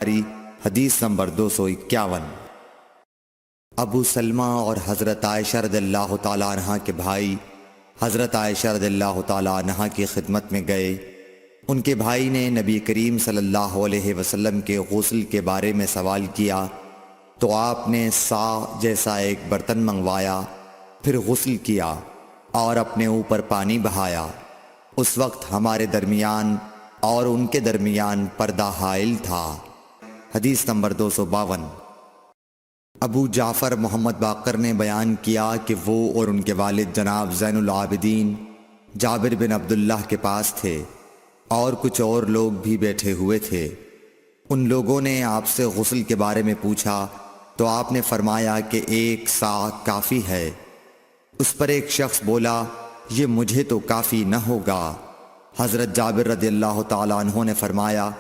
حدیث نمبر 251۔ ابو سلمہ اور حضرت عائشہ رضی اللہ تعالیٰ عنہ کے بھائی حضرت عائشہ رضی اللہ تعالیٰ عنہ کی خدمت میں گئے۔ ان کے بھائی نے نبی کریم صلی اللہ علیہ وسلم کے غسل کے بارے میں سوال کیا تو آپ نے سا جیسا ایک برتن منگوایا، پھر غسل کیا اور اپنے اوپر پانی بہایا۔ اس وقت ہمارے درمیان اور ان کے درمیان پردہ حائل تھا۔ حدیث نمبر 252۔ ابو جعفر محمد باقر نے بیان کیا کہ وہ اور ان کے والد جناب زین العابدین جابر بن عبداللہ کے پاس تھے اور کچھ اور لوگ بھی بیٹھے ہوئے تھے۔ ان لوگوں نے آپ سے غسل کے بارے میں پوچھا تو آپ نے فرمایا کہ 1 سا کافی ہے۔ اس پر ایک شخص بولا، یہ مجھے تو کافی نہ ہوگا۔ حضرت جابر رضی اللہ تعالیٰ عنہ نے فرمایا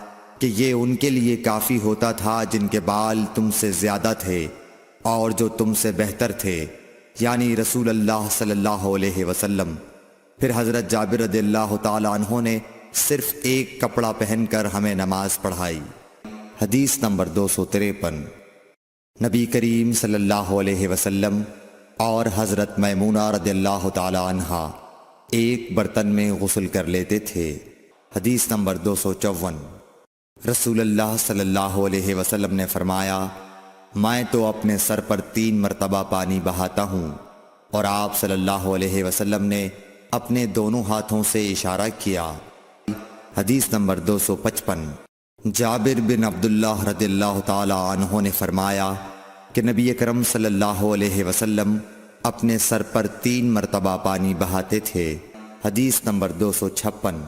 کہ یہ ان کے لیے کافی ہوتا تھا جن کے بال تم سے زیادہ تھے اور جو تم سے بہتر تھے، یعنی رسول اللہ صلی اللہ علیہ وسلم۔ پھر حضرت جابر رضی اللہ تعالیٰ عنہ نے صرف ایک کپڑا پہن کر ہمیں نماز پڑھائی۔ حدیث نمبر 253۔ نبی کریم صلی اللہ علیہ وسلم اور حضرت میمونہ رضی اللہ تعالیٰ عنہا ایک برتن میں غسل کر لیتے تھے۔ حدیث نمبر 254۔ رسول اللہ صلی اللہ علیہ وسلم نے فرمایا، میں تو اپنے سر پر 3 مرتبہ پانی بہاتا ہوں، اور آپ صلی اللہ علیہ وسلم نے اپنے دونوں ہاتھوں سے اشارہ کیا۔ حدیث نمبر 255۔ جابر بن عبداللہ رضی اللہ تعالی عنہ نے فرمایا کہ نبی اکرم صلی اللہ علیہ وسلم اپنے سر پر 3 مرتبہ پانی بہاتے تھے۔ حدیث نمبر 256۔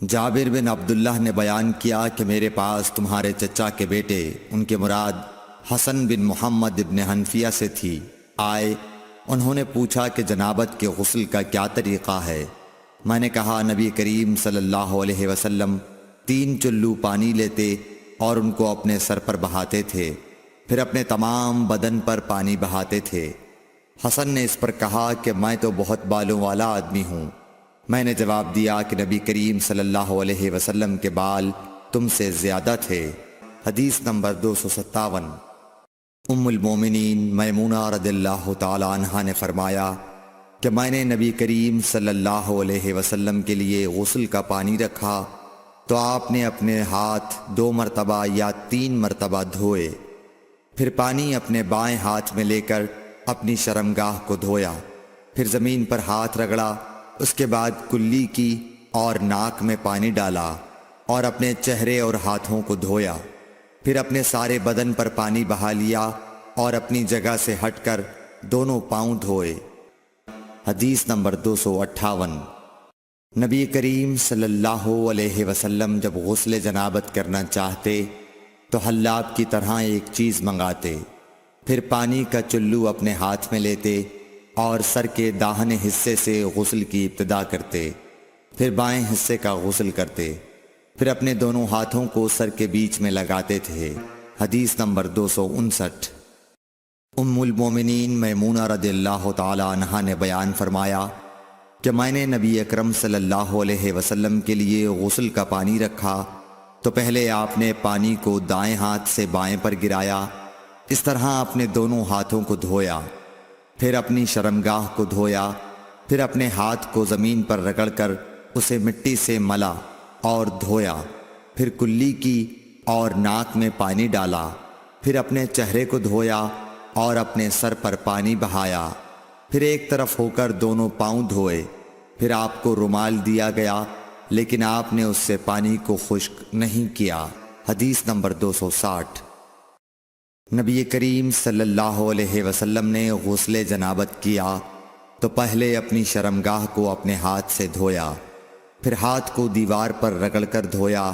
جابر بن عبداللہ نے بیان کیا کہ میرے پاس تمہارے چچا کے بیٹے، ان کے مراد حسن بن محمد ابن حنفیہ سے تھی، آئے۔ انہوں نے پوچھا کہ جنابت کے غسل کا کیا طریقہ ہے؟ میں نے کہا، نبی کریم صلی اللہ علیہ وسلم 3 چلو پانی لیتے اور ان کو اپنے سر پر بہاتے تھے، پھر اپنے تمام بدن پر پانی بہاتے تھے۔ حسن نے اس پر کہا کہ میں تو بہت بالوں والا آدمی ہوں۔ میں نے جواب دیا کہ نبی کریم صلی اللہ علیہ وسلم کے بال تم سے زیادہ تھے۔ حدیث نمبر 257۔ ام المومنین میمونہ رضی اللہ تعالی عنہا نے فرمایا کہ میں نے نبی کریم صلی اللہ علیہ وسلم کے لیے غسل کا پانی رکھا تو آپ نے اپنے ہاتھ 2 مرتبہ یا 3 مرتبہ دھوئے، پھر پانی اپنے بائیں ہاتھ میں لے کر اپنی شرمگاہ کو دھویا، پھر زمین پر ہاتھ رگڑا، اس کے بعد کلی کی اور ناک میں پانی ڈالا اور اپنے چہرے اور ہاتھوں کو دھویا، پھر اپنے سارے بدن پر پانی بہا لیا اور اپنی جگہ سے ہٹ کر دونوں پاؤں دھوئے۔ حدیث نمبر 258۔ نبی کریم صلی اللہ علیہ وسلم جب غسل جنابت کرنا چاہتے تو حلاب کی طرح ایک چیز منگاتے، پھر پانی کا چلو اپنے ہاتھ میں لیتے اور سر کے داہنے حصے سے غسل کی ابتدا کرتے، پھر بائیں حصے کا غسل کرتے، پھر اپنے دونوں ہاتھوں کو سر کے بیچ میں لگاتے تھے۔ حدیث نمبر 259۔ ام المومنین میمونہ رضی اللہ تعالی عنہا نے بیان فرمایا کہ میں نے نبی اکرم صلی اللہ علیہ وسلم کے لیے غسل کا پانی رکھا تو پہلے آپ نے پانی کو دائیں ہاتھ سے بائیں پر گرایا، اس طرح اپنے دونوں ہاتھوں کو دھویا، پھر اپنی شرمگاہ کو دھویا، پھر اپنے ہاتھ کو زمین پر رگڑ کر اسے مٹی سے ملا اور دھویا، پھر کلی کی اور ناک میں پانی ڈالا، پھر اپنے چہرے کو دھویا اور اپنے سر پر پانی بہایا، پھر ایک طرف ہو کر دونوں پاؤں دھوئے، پھر آپ کو رومال دیا گیا لیکن آپ نے اس سے پانی کو خشک نہیں کیا۔ حدیث نمبر 260۔ نبی کریم صلی اللہ علیہ وسلم نے غسل جنابت کیا تو پہلے اپنی شرمگاہ کو اپنے ہاتھ سے دھویا، پھر ہاتھ کو دیوار پر رگڑ کر دھویا،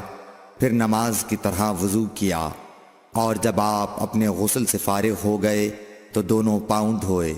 پھر نماز کی طرح وضو کیا، اور جب آپ اپنے غسل سے فارغ ہو گئے تو دونوں پاؤں دھوئے۔